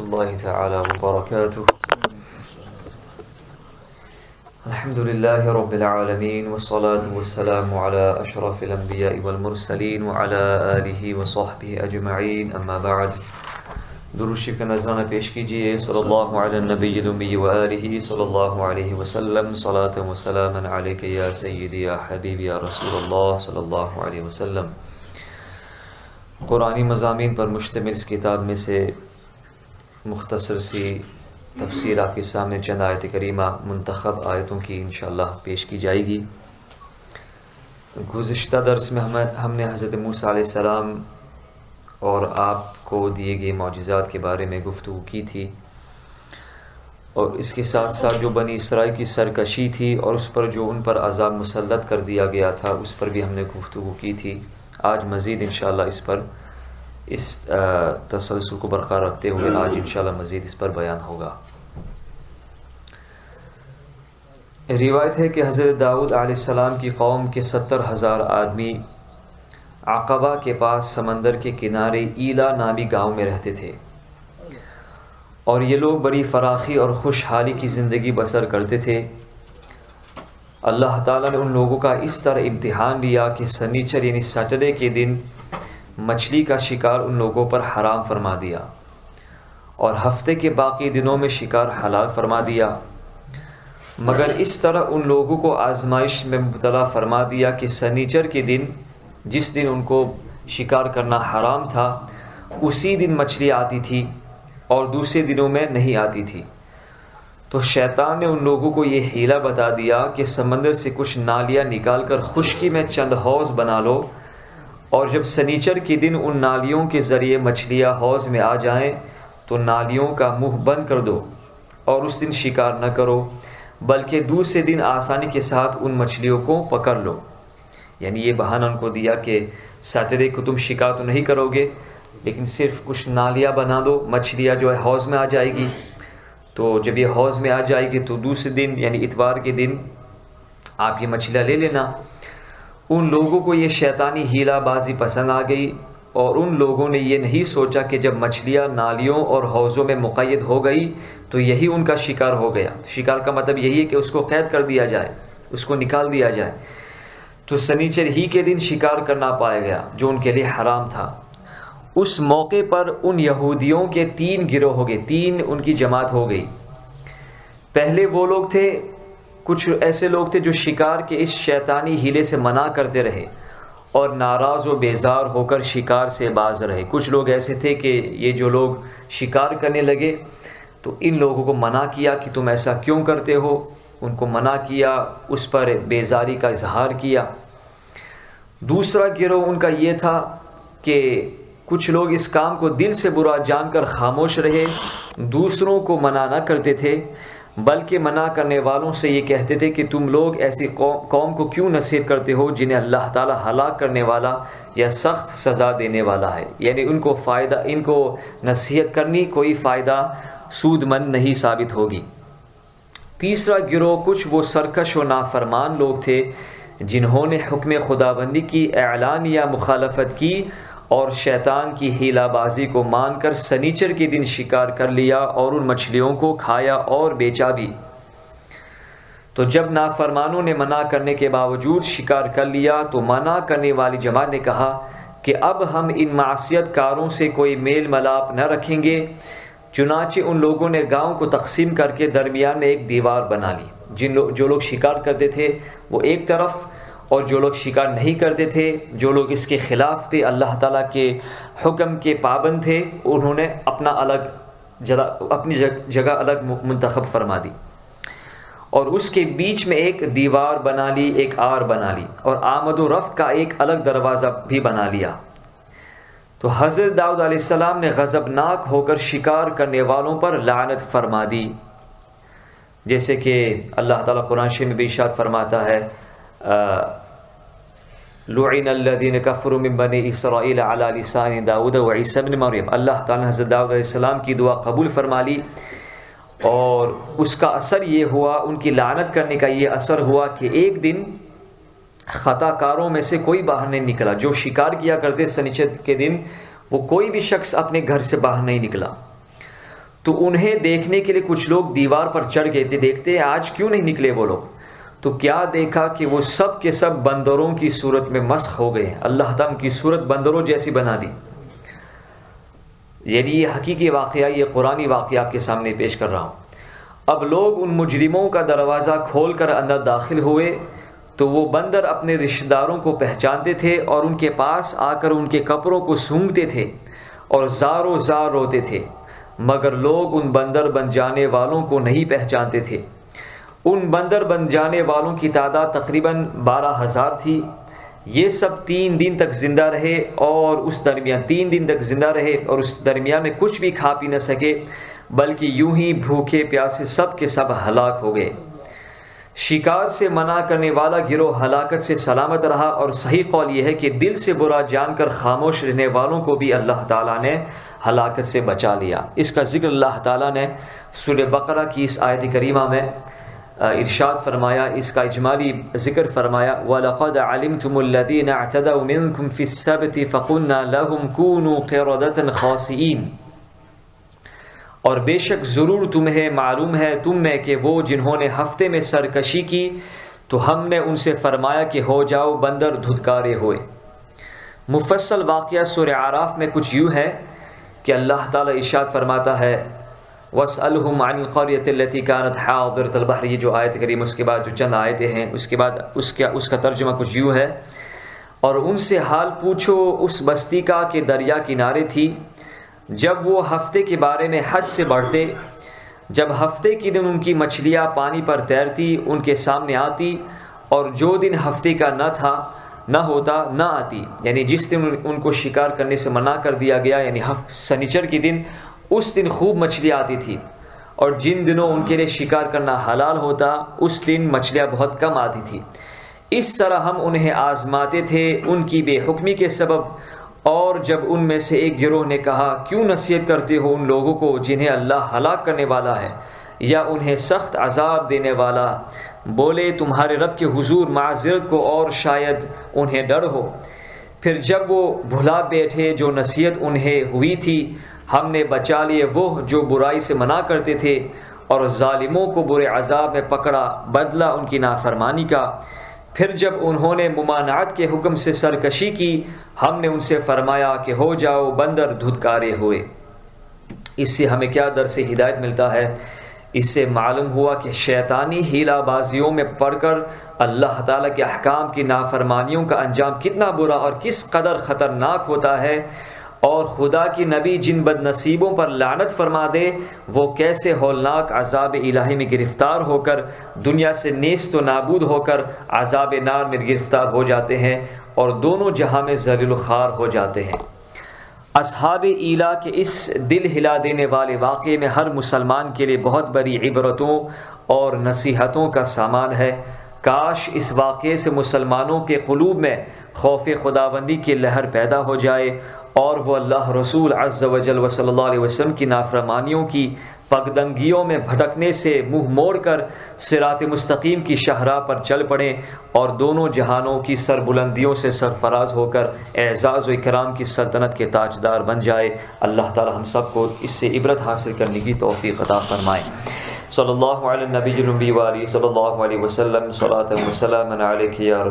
الله تعالى وبركاته. الحمد لله رب العالمين والصلاة والسلام على أشرف الأنبياء والمرسلين وعلى آله وصحبه أجمعين. أما بعد، درود شریف کا نذرانہ پیش کیجیے. صلی اللہ علی النبی الأمی وآلہ صلی اللہ علیہ وسلم. صلاة و سلاما علیک یا سیدی یا حبیب یا رسول اللہ صلی اللہ علیہ وسلم. قرآنی مضامین پر مشتمل اس کتاب میں سے مختصر سی تفسیر آپ کے سامنے چند آیت کریمہ منتخب آیتوں کی انشاءاللہ پیش کی جائے گی. گزشتہ درس میں ہم نے حضرت موسیٰ علیہ السلام اور آپ کو دیے گئے معجزات کے بارے میں گفتگو کی تھی، اور اس کے ساتھ ساتھ جو بنی اسرائیل کی سرکشی تھی اور اس پر جو ان پر عذاب مسلط کر دیا گیا تھا اس پر بھی ہم نے گفتگو کی تھی. آج مزید انشاءاللہ اس تسلسل کو برقرار رکھتے ہوئے آج انشاءاللہ مزید اس پر بیان ہوگا. روایت ہے کہ حضرت داؤد علیہ السلام کی قوم کے 70,000 آدمی عقبہ کے پاس سمندر کے کنارے ایلا نامی گاؤں میں رہتے تھے، اور یہ لوگ بڑی فراخی اور خوشحالی کی زندگی بسر کرتے تھے. اللہ تعالیٰ نے ان لوگوں کا اس طرح امتحان لیا کہ سنیچر یعنی سیٹرڈے کے دن مچھلی کا شکار ان لوگوں پر حرام فرما دیا، اور ہفتے کے باقی دنوں میں شکار حلال فرما دیا. مگر اس طرح ان لوگوں کو آزمائش میں مبتلا فرما دیا کہ سنیچر کے دن، جس دن ان کو شکار کرنا حرام تھا، اسی دن مچھلی آتی تھی اور دوسرے دنوں میں نہیں آتی تھی. تو شیطان نے ان لوگوں کو یہ حیلہ بتا دیا کہ سمندر سے کچھ نالیاں نکال کر خشکی میں چند حوض بنا لو، اور جب سنیچر کے دن ان نالیوں کے ذریعے مچھلیاں حوض میں آ جائیں تو نالیوں کا منہ بند کر دو، اور اس دن شکار نہ کرو، بلکہ دوسرے دن آسانی کے ساتھ ان مچھلیوں کو پکڑ لو. یعنی یہ بہانہ ان کو دیا کہ سیٹرڈے کو تم شکار تو نہیں کرو گے، لیکن صرف کچھ نالیاں بنا دو، مچھلیاں جو ہے حوض میں آ جائے گی. تو جب یہ حوض میں آ جائے گی تو دوسرے دن یعنی اتوار کے دن آپ یہ مچھلیاں لے لینا. ان لوگوں کو یہ شیطانی ہیلہ بازی پسند آ گئی، اور ان لوگوں نے یہ نہیں سوچا کہ جب مچھلیاں نالیوں اور حوضوں میں مقید ہو گئی تو یہی ان کا شکار ہو گیا. شکار کا مطلب یہی ہے کہ اس کو قید کر دیا جائے، اس کو نکال دیا جائے. تو سنیچر ہی کے دن شکار کرنا پایا گیا جو ان کے لیے حرام تھا. اس موقع پر ان یہودیوں کے 3 گروہ ہو گئے، 3 ان کی جماعت ہو گئی. پہلے وہ لوگ تھے، کچھ ایسے لوگ تھے جو شکار کے اس شیطانی ہیلے سے منع کرتے رہے اور ناراض و بیزار ہو کر شکار سے باز رہے. کچھ لوگ ایسے تھے کہ یہ جو لوگ شکار کرنے لگے تو ان لوگوں کو منع کیا کہ تم ایسا کیوں کرتے ہو، ان کو منع کیا، اس پر بیزاری کا اظہار کیا. دوسرا گروہ ان کا یہ تھا کہ کچھ لوگ اس کام کو دل سے برا جان کر خاموش رہے، دوسروں کو منع نہ کرتے تھے، بلکہ منع کرنے والوں سے یہ کہتے تھے کہ تم لوگ ایسی قوم کو کیوں نصیحت کرتے ہو جنہیں اللہ تعالیٰ ہلاک کرنے والا یا سخت سزا دینے والا ہے. یعنی ان کو نصیحت کرنی کوئی فائدہ سود مند نہیں ثابت ہوگی. تیسرا گروہ کچھ وہ سرکش و نافرمان لوگ تھے جنہوں نے حکم خداوندی کی اعلانیہ مخالفت کی اور شیطان کی حیلہ بازی کو مان کر سنیچر کے دن شکار کر لیا اور ان مچھلیوں کو کھایا اور بیچا بھی. تو جب نافرمانوں نے منع کرنے کے باوجود شکار کر لیا تو منع کرنے والی جماعت نے کہا کہ اب ہم ان معصیت کاروں سے کوئی میل ملاپ نہ رکھیں گے. چنانچہ ان لوگوں نے گاؤں کو تقسیم کر کے درمیان میں ایک دیوار بنا لی. جو لوگ شکار کرتے تھے وہ ایک طرف، اور جو لوگ شکار نہیں کرتے تھے، جو لوگ اس کے خلاف تھے، اللہ تعالیٰ کے حکم کے پابند تھے، انہوں نے اپنی جگہ الگ منتخب فرما دی. اور اس کے بیچ میں ایک دیوار بنا لی، ایک آر بنا لی، اور آمد و رفت کا ایک الگ دروازہ بھی بنا لیا. تو حضرت داؤد علیہ السلام نے غضبناک ہو کر شکار کرنے والوں پر لعنت فرما دی. جیسے کہ اللہ تعالیٰ قرآن شریف میں بھی ارشاد فرماتا ہے لعن الذین کفروا من بنی اسرائیل علی لسان داؤد و عیسی ابن مریم. اللہ تعالیٰ نے حضرت داؤد علیہ السلام کی دعا قبول فرما لی، اور اس کا اثر یہ ہوا، ان کی لعنت کرنے کا یہ اثر ہوا کہ ایک دن خطا کاروں میں سے کوئی باہر نہیں نکلا. جو شکار کیا کرتے سنیچر کے دن وہ کوئی بھی شخص اپنے گھر سے باہر نہیں نکلا. تو انہیں دیکھنے کے لیے کچھ لوگ دیوار پر چڑھ گئے تھے، دیکھتے آج کیوں نہیں نکلے وہ لوگ، تو کیا دیکھا کہ وہ سب کے سب بندروں کی صورت میں مسخ ہو گئے، اللہ تعالیٰ کی صورت بندروں جیسی بنا دی۔ یعنی یہ حقیقی واقعہ، یہ قرآنی واقعہ آپ کے سامنے پیش کر رہا ہوں۔ اب لوگ ان مجرموں کا دروازہ کھول کر اندر داخل ہوئے تو وہ بندر اپنے رشتہ داروں کو پہچانتے تھے اور ان کے پاس آ کر ان کے کپڑوں کو سونگھتے تھے اور زاروں زار روتے تھے، مگر لوگ ان بندر بن جانے والوں کو نہیں پہچانتے تھے۔ ان بندر بن جانے والوں کی تعداد تقریباً 12,000 تھی۔ یہ سب 3 دن تک زندہ رہے اور اس درمیان میں کچھ بھی کھا پی نہ سکے، بلکہ یوں ہی بھوکے پیاسے سب کے سب ہلاک ہو گئے۔ شکار سے منع کرنے والا گروہ ہلاکت سے سلامت رہا، اور صحیح قول یہ ہے کہ دل سے برا جان کر خاموش رہنے والوں کو بھی اللہ تعالیٰ نے ہلاکت سے بچا لیا۔ اس کا ذکر اللہ تعالیٰ نے سورہ بقرہ کی اس آیت کریمہ میں ارشاد فرمایا، اس کا اجمالی ذکر فرمایا، وَلَقَدْ عَلِمْتُمُ الَّذِينَ اعْتَدَوْا مِنْكُمْ فِي السَّبْتِ فَقُلْنَا لَهُمْ كُونُوا قِرَدَةً خَاسِئِينَ، اور بے شک ضرور تمہیں معلوم ہے تم میں کہ وہ جنہوں نے ہفتے میں سرکشی کی تو ہم نے ان سے فرمایا کہ ہو جاؤ بندر دھتکارے ہوئے۔ مفصل واقعہ سورہ اعراف میں کچھ یوں ہے کہ اللہ تعالیٰ ارشاد فرماتا ہے، وَاسْأَلْهُمْ عَنِ الْقَرْيَةِ الَّتِي كَانَتْ حَاضِرَةَ الْبَحْرِ، یہ جو آیت کریم اس کے بعد جو چند آیتیں ہیں اس کے بعد اس کا ترجمہ کچھ یوں ہے، اور ان سے حال پوچھو اس بستی کا کہ دریا کنارے تھی، جب وہ ہفتے کے بارے میں حد سے بڑھتے، جب ہفتے کے دن ان کی مچھلیاں پانی پر تیرتی ان کے سامنے آتی، اور جو دن ہفتے کا نہ ہوتا نہ آتی، یعنی جس دن ان کو شکار کرنے سے منع کر دیا گیا، یعنی سنیچر کے دن، اس دن خوب مچھلیاں آتی تھی، اور جن دنوں ان کے لیے شکار کرنا حلال ہوتا اس دن مچھلیاں بہت کم آتی تھی۔ اس طرح ہم انہیں آزماتے تھے ان کی بے حکمی کے سبب، اور جب ان میں سے ایک گروہ نے کہا کیوں نصیحت کرتے ہو ان لوگوں کو جنہیں اللہ ہلاک کرنے والا ہے یا انہیں سخت عذاب دینے والا، بولے تمہارے رب کے حضور معذرت کو اور شاید انہیں ڈر ہو۔ پھر جب وہ بھلا بیٹھے جو نصیحت انہیں ہوئی تھی، ہم نے بچا لیے وہ جو برائی سے منع کرتے تھے، اور ظالموں کو برے عذاب میں پکڑا بدلہ ان کی نافرمانی کا۔ پھر جب انہوں نے ممانعت کے حکم سے سرکشی کی، ہم نے ان سے فرمایا کہ ہو جاؤ بندر دھتکارے ہوئے۔ اس سے ہمیں کیا درس ہدایت ملتا ہے؟ اس سے معلوم ہوا کہ شیطانی ہیلہ بازیوں میں پڑ کر اللہ تعالیٰ کے احکام کی نافرمانیوں کا انجام کتنا برا اور کس قدر خطرناک ہوتا ہے، اور خدا کی نبی جن بد نصیبوں پر لعنت فرما دے وہ کیسے ہولناک عذاب الہی میں گرفتار ہو کر دنیا سے نیست و نابود ہو کر عذاب نار میں گرفتار ہو جاتے ہیں اور دونوں جہاں میں ذلیل و خوار ہو جاتے ہیں۔ اصحاب ایلا کے اس دل ہلا دینے والے واقعے میں ہر مسلمان کے لیے بہت بڑی عبرتوں اور نصیحتوں کا سامان ہے۔ کاش اس واقعے سے مسلمانوں کے قلوب میں خوف خداوندی کی لہر پیدا ہو جائے اور وہ اللہ رسول عز و جل و صلی اللہ علیہ وسلم کی نافرمانیوں کی پگڈنگیوں میں بھٹکنے سے منہ موڑ کر صراط مستقیم کی شاہراہ پر چل پڑیں اور دونوں جہانوں کی سربلندیوں سے سرفراز ہو کر اعزاز و اکرام کی سلطنت کے تاجدار بن جائے۔ اللہ تعالی ہم سب کو اس سے عبرت حاصل کرنے کی توفیق عطا فرمائے۔ صلی اللہ علی النبی النبی و علیہ صلی اللہ علیہ وسلم، صلاۃ و سلام علیک یا